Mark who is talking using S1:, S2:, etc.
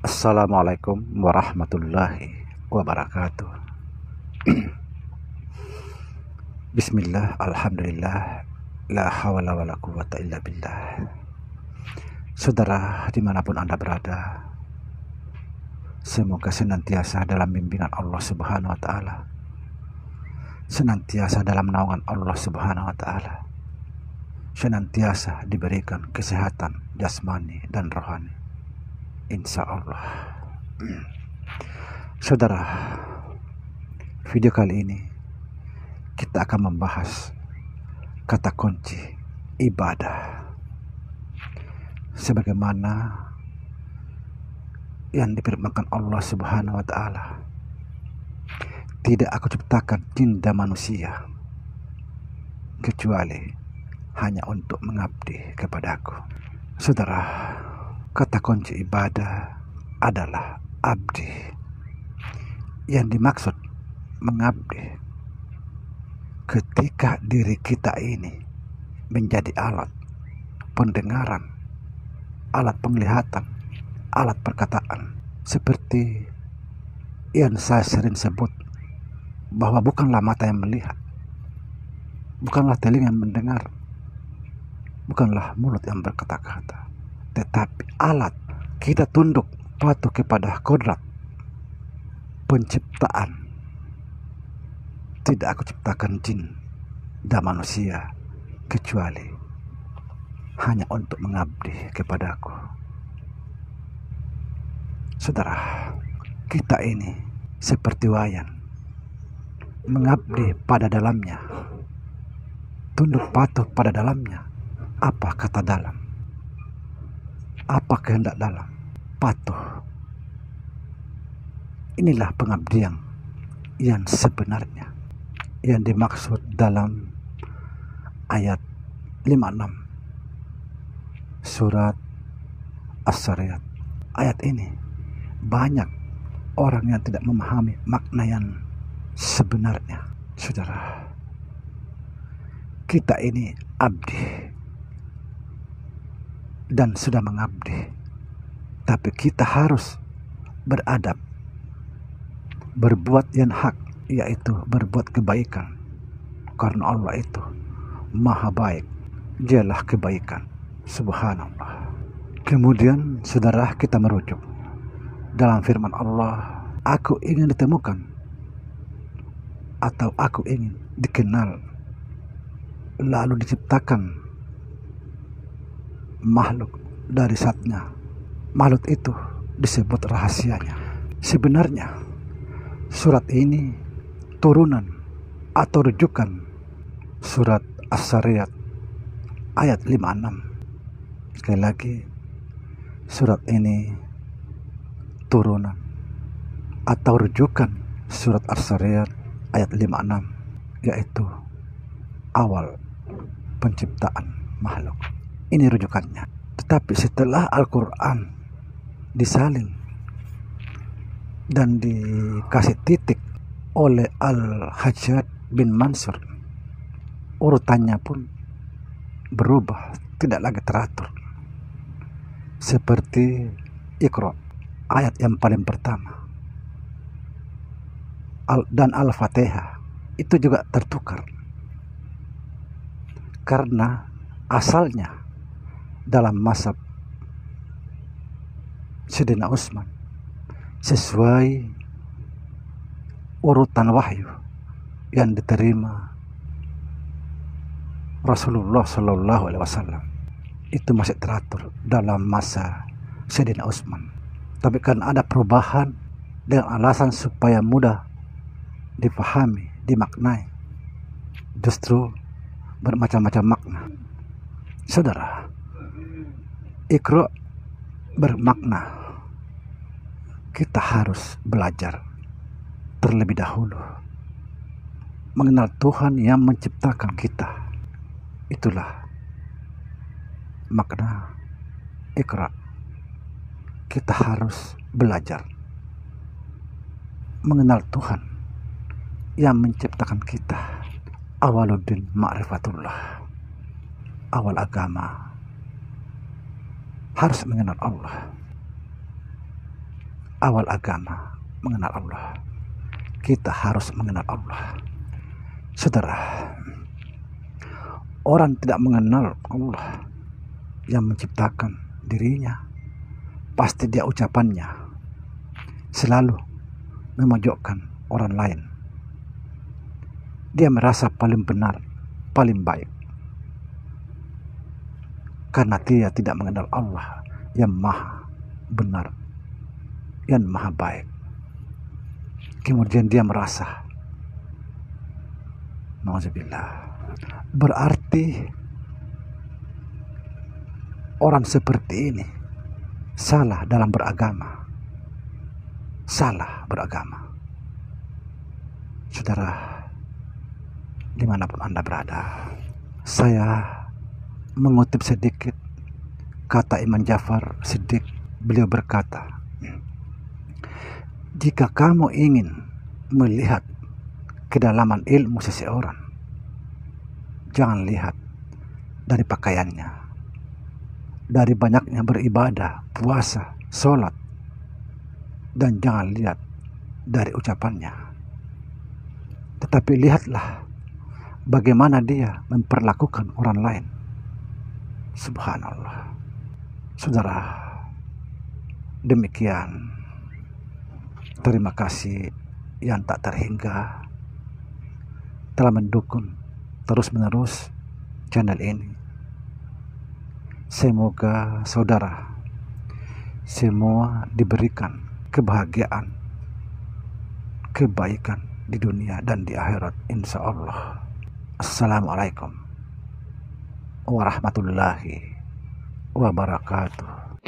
S1: Assalamualaikum warahmatullahi wabarakatuh. Bismillah, alhamdulillah, la hawla wa la quwwata illa billah. Saudara dimanapun Anda berada, semoga senantiasa dalam bimbingan Allah Subhanahu wa ta'ala, senantiasa dalam naungan Allah Subhanahu wa ta'ala, senantiasa diberikan kesehatan jasmani dan rohani, insya Allah. Saudara, video kali ini kita akan membahas kata kunci ibadah, sebagaimana yang difirmankan Allah Subhanahu wa ta'ala, tidak aku ciptakan jin dan manusia kecuali hanya untuk mengabdi kepadaku. Saudara, kata kunci ibadah adalah abdi. Yang dimaksud mengabdi ketika diri kita ini menjadi alat pendengaran, alat penglihatan, alat perkataan, seperti yang saya sering sebut bahwa bukanlah mata yang melihat, bukanlah telinga yang mendengar, bukanlah mulut yang berkata-kata, tetapi alat. Kita tunduk patuh kepada kodrat penciptaan. Tidak aku ciptakan jin dan manusia kecuali hanya untuk mengabdi kepadaku. Saudara, kita ini seperti wayang, mengabdi pada dalamnya, tunduk patuh pada dalamnya. Apa kata dalam? Apa kehendak dalam? Patuh. Inilah pengabdian yang sebenarnya, yang dimaksud dalam ayat 56 surat As-Sariyat. Ayat ini banyak orang yang tidak memahami makna yang sebenarnya. Saudara, kita ini abdi dan sudah mengabdi, tapi kita harus beradab, berbuat yang hak, yaitu berbuat kebaikan, karena Allah itu maha baik, dialah kebaikan. Subhanallah. Kemudian saudara, kita merujuk dalam firman Allah, aku ingin ditemukan atau aku ingin dikenal, lalu diciptakan makhluk dari zatnya. Makhluk itu disebut rahasianya. Sebenarnya surat ini turunan atau rujukan surat As-Sariyat ayat 56. Sekali lagi, surat ini turunan atau rujukan surat As-Sariyat ayat 56, yaitu awal penciptaan makhluk. Ini rujukannya. Tetapi setelah Al-Quran disalin dan dikasih titik oleh Al-Hajjaj bin Mansur, urutannya pun berubah, tidak lagi teratur. Seperti Iqra, ayat yang paling pertama, dan Al-Fatihah itu juga tertukar, karena asalnya dalam mazhab Sayyidina Utsman sesuai urutan wahyu yang diterima Rasulullah Shallallahu Alaihi Wasallam, itu masih teratur dalam masa Sayyidina Utsman. Tapi kan ada perubahan dengan alasan supaya mudah dipahami, dimaknai, justru bermacam-macam makna. Saudara, Iqra bermakna kita harus belajar terlebih dahulu mengenal Tuhan yang menciptakan kita. Itulah makna Iqra. Kita harus belajar mengenal Tuhan yang menciptakan kita. Awaluddin ma'rifatullah. Awal agama harus mengenal Allah. Awal agama mengenal Allah. Kita harus mengenal Allah. Saudara, orang tidak mengenal Allah yang menciptakan dirinya, pasti dia ucapannya selalu memojokkan orang lain. Dia merasa paling benar, paling baik, karena dia tidak mengenal Allah yang maha benar, yang maha baik. Kemudian dia merasa, na'udzubillah, berarti orang seperti ini salah dalam beragama. Salah beragama. Saudara, dimanapun Anda berada, saya mengutip sedikit kata Imam Ja'far Shiddiq. Beliau berkata, jika kamu ingin melihat kedalaman ilmu seseorang, jangan lihat dari pakaiannya, dari banyaknya beribadah, puasa, sholat, dan jangan lihat dari ucapannya, tetapi lihatlah bagaimana dia memperlakukan orang lain. Subhanallah. Saudara, demikian. Terima kasih yang tak terhingga telah mendukung terus-menerus channel ini. Semoga saudara semua diberikan kebahagiaan, kebaikan di dunia dan di akhirat, insya Allah. Assalamualaikum warahmatullahi wabarakatuh.